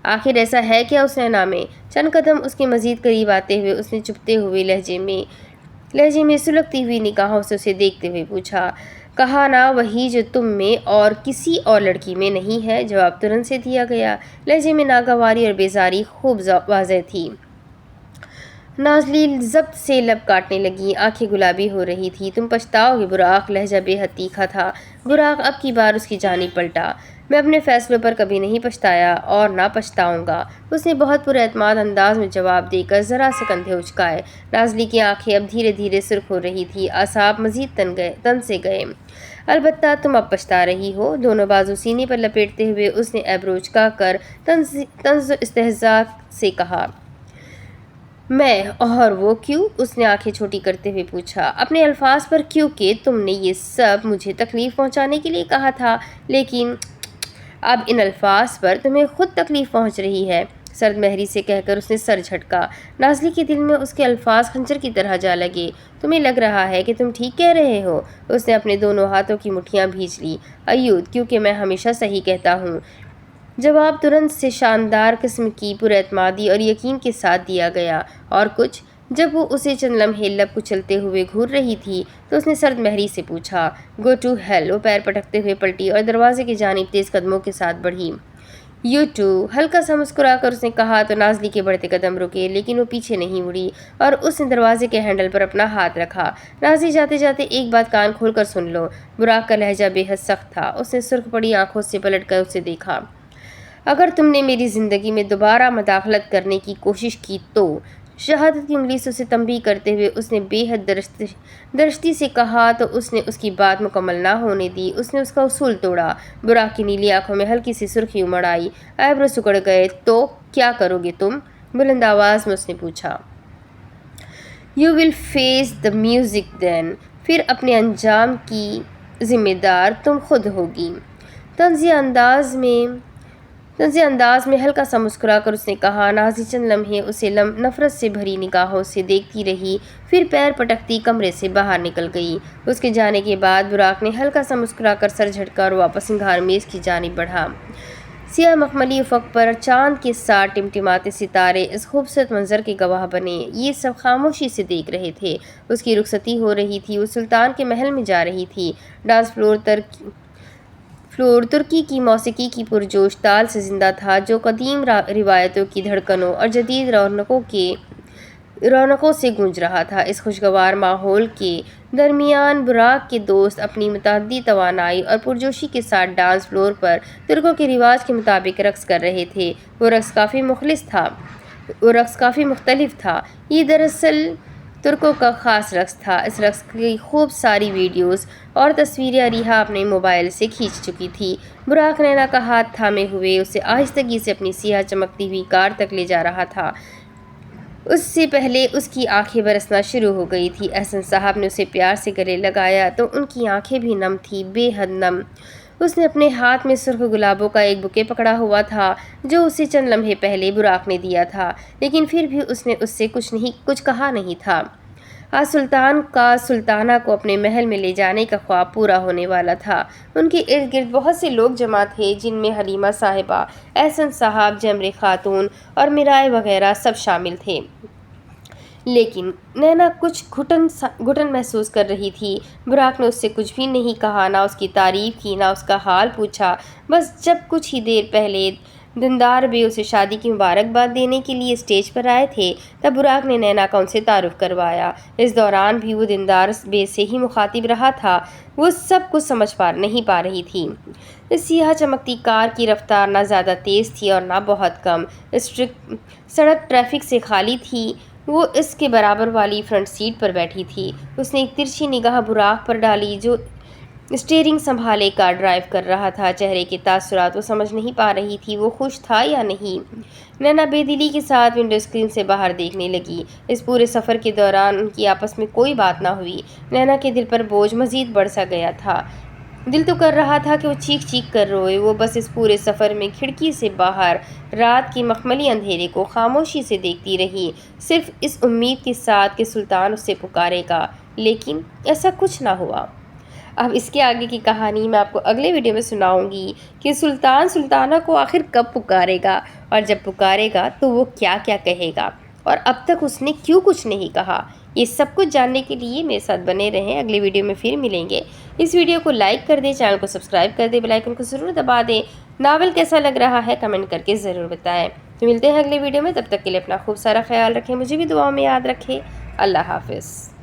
آخر ایسا ہے کیا اس نینا میں؟ چند قدم اس کے مزید قریب آتے ہوئے اس نے چپتے ہوئے لہجے میں سلگتی ہوئی نگاہوں سے اسے دیکھتے ہوئے پوچھا۔ کہا نا وہی جو تم میں اور کسی اور لڑکی میں نہیں ہے، جواب ترنت سے دیا گیا۔ لہجے میں ناگواری اور بیزاری خوب واضح تھی۔ نازلی ضبط سے لب کاٹنے لگی، آنکھیں گلابی ہو رہی تھی۔ تم پچھتاؤ گے براق، لہجہ بے حد تیکھا تھا۔ براق اب کی بار اس کی جانب پلٹا۔ میں اپنے فیصلوں پر کبھی نہیں پچھتایا اور نہ پچھتاؤں گا، اس نے بہت پر اعتماد انداز میں جواب دے کر ذرا سے کندھے اچکائے۔ نازلی کی آنکھیں اب دھیرے دھیرے سرخ ہو رہی تھی، اعصاب مزید تن سے گئے۔ البتہ تم اب پچھتا رہی ہو، دونوں بازو سینے پر لپیٹتے ہوئے اس نے ایبرو چکا کر طنز و استہزاء سے کہا۔ میں اور وہ کیوں؟ اس نے آنکھیں چھوٹی کرتے ہوئے پوچھا۔ اپنے الفاظ پر کیونکہ تم نے یہ سب مجھے تکلیف پہنچانے کے لیے کہا تھا، لیکن اب ان الفاظ پر تمہیں خود تکلیف پہنچ رہی ہے۔ سرد مہری سے کہہ کر اس نے سر جھٹکا۔ نازلی کے دل میں اس کے الفاظ خنجر کی طرح جا لگے۔ تمہیں لگ رہا ہے کہ تم ٹھیک کہہ رہے ہو؟ اس نے اپنے دونوں ہاتھوں کی مٹھیاں بھینچ لی۔ ایود، کیونکہ میں ہمیشہ صحیح کہتا ہوں۔ جواب ترنت سے شاندار قسم کی پراعتمادی اور یقین کے ساتھ دیا گیا۔ اور کچھ؟ جب وہ اسے چند لمحے لب کچلتے ہوئے گھور رہی تھی تو اس نے سرد مہری سے پوچھا۔ Go to hell. وہ پیر پٹکتے ہوئے پلٹی اور دروازے کی جانب تیز قدموں کے ساتھ بڑھی۔ You too. ہلکا سا مسکرا کر اس نے کہا تو نازلی کے بڑھتے قدم رکے، لیکن وہ پیچھے نہیں مڑی اور اس نے دروازے کے ہینڈل پر اپنا ہاتھ رکھا۔ نازلی، جاتے جاتے ایک بات کان کھول کر سن لو۔ براق کا لہجہ بے حد سخت تھا۔ اس نے سرخ پڑی آنکھوں سے پلٹ کر اسے دیکھا۔ اگر تم نے میری زندگی میں دوبارہ مداخلت کرنے کی کوشش کی تو۔ شہادت کی انگلی سے اسے تنبیہ کرتے ہوئے اس نے بے حد درشتی سے کہا تو اس نے اس کی بات مکمل نہ ہونے دی۔ اس نے اس کا اصول توڑا۔ براق کی نیلی آنکھوں میں ہلکی سی سرخی امڑ آئی، ایبرو سکڑ گئے۔ تو کیا کرو گے تم؟ بلند آواز میں اس نے پوچھا۔ You will face the music then. پھر اپنے انجام کی ذمہ دار تم خود ہوگی۔ طنزیہ انداز میں ہلکا سا مسکرا کر اس نے کہا۔ نازلی چند لمحے اسے نفرت سے بھری نگاہوں سے دیکھتی رہی، پھر پیر پٹکتی کمرے سے باہر نکل گئی۔ اس کے جانے کے بعد براق نے ہلکا سا مسکرا کر سر جھٹکا اور واپس انگار میز کی جانب بڑھا۔ سیاہ مخملی افق پر چاند کے ساتھ ٹمٹماتے ستارے اس خوبصورت منظر کے گواہ بنے۔ یہ سب خاموشی سے دیکھ رہے تھے۔ اس کی رخصتی ہو رہی تھی، وہ سلطان کے محل میں جا رہی تھی۔ ڈانس فلور ترکی کی موسیقی کی پرجوش تال سے زندہ تھا، جو قدیم روایتوں کی دھڑکنوں اور جدید رونقوں سے گونج رہا تھا۔ اس خوشگوار ماحول کے درمیان براق کے دوست اپنی متعدی توانائی اور پرجوشی کے ساتھ ڈانس فلور پر ترکوں کے رواج کے مطابق رقص کر رہے تھے۔ وہ رقص کافی مختلف تھا۔ یہ دراصل ترکوں کا خاص رقص تھا۔ اس رقص کی خوب ساری ویڈیوز اور تصویریں اریحا اپنے موبائل سے کھینچ چکی تھی۔ براق نینا کا ہاتھ تھامے ہوئے اسے آہستگی سے اپنی سیاہ چمکتی ہوئی کار تک لے جا رہا تھا۔ اس سے پہلے اس کی آنکھیں برسنا شروع ہو گئی تھی۔ احسن صاحب نے اسے پیار سے گلے لگایا تو ان کی آنکھیں بھی نم تھیں، بے حد نم۔ اس نے اپنے ہاتھ میں سرخ گلابوں کا ایک بوکے پکڑا ہوا تھا جو اسے چند لمحے پہلے براق نے دیا تھا، لیکن پھر بھی اس نے اس سے کچھ کہا نہیں تھا۔ آج سلطان کا سلطانہ کو اپنے محل میں لے جانے کا خواب پورا ہونے والا تھا۔ ان کے ارد گرد بہت سے لوگ جمع تھے، جن میں حلیمہ صاحبہ، احسن صاحب، جمرے خاتون اور میرائے وغیرہ سب شامل تھے۔ لیکن نینا کچھ گھٹن محسوس کر رہی تھی۔ براق نے اس سے کچھ بھی نہیں کہا، نہ اس کی تعریف کی، نہ اس کا حال پوچھا۔ بس جب کچھ ہی دیر پہلے دندار بے اسے شادی کی مبارکباد دینے کے لیے اسٹیج پر آئے تھے، تب براق نے نینا کا ان سے تعارف کروایا۔ اس دوران بھی وہ دندار بے سے ہی مخاطب رہا تھا۔ وہ سب کچھ سمجھ نہیں پا رہی تھی۔ اس سیاہ چمکتی کار کی رفتار نہ زیادہ تیز تھی اور نہ بہت کم۔ سڑک ٹریفک سے خالی تھی۔ وہ اس کے برابر والی فرنٹ سیٹ پر بیٹھی تھی۔ اس نے ایک ترچھی نگاہ براق پر ڈالی جو اسٹیئرنگ سنبھالے کار ڈرائیو کر رہا تھا۔ چہرے کے تاثرات وہ سمجھ نہیں پا رہی تھی، وہ خوش تھا یا نہیں۔ نینا بے دلی کے ساتھ ونڈو اسکرین سے باہر دیکھنے لگی۔ اس پورے سفر کے دوران ان کی آپس میں کوئی بات نہ ہوئی۔ نینا کے دل پر بوجھ مزید بڑھ سا گیا تھا۔ دل تو کر رہا تھا کہ وہ چیخ کر روئے۔ وہ بس اس پورے سفر میں کھڑکی سے باہر رات کے مخملی اندھیرے کو خاموشی سے دیکھتی رہی، صرف اس امید کے ساتھ کہ سلطان اسے پکارے گا، لیکن ایسا کچھ نہ ہوا۔ اب اس کے آگے کی کہانی میں آپ کو اگلے ویڈیو میں سناؤں گی کہ سلطان سلطانہ کو آخر کب پکارے گا، اور جب پکارے گا تو وہ کیا کیا کہے گا، اور اب تک اس نے کیوں کچھ نہیں کہا۔ یہ سب کچھ جاننے کے لیے میرے ساتھ بنے رہیں۔ اگلے ویڈیو میں پھر ملیں گے۔ اس ویڈیو کو لائک کر دیں، چینل کو سبسکرائب کر دیں، بیل آئیکن کو ضرور دبا دیں۔ ناول کیسا لگ رہا ہے کمنٹ کر کے ضرور بتائیں۔ تو ملتے ہیں اگلے ویڈیو میں، تب تک کے لیے اپنا خوب سارا خیال رکھیں، مجھے بھی دعاؤں میں یاد رکھیں۔ اللہ حافظ۔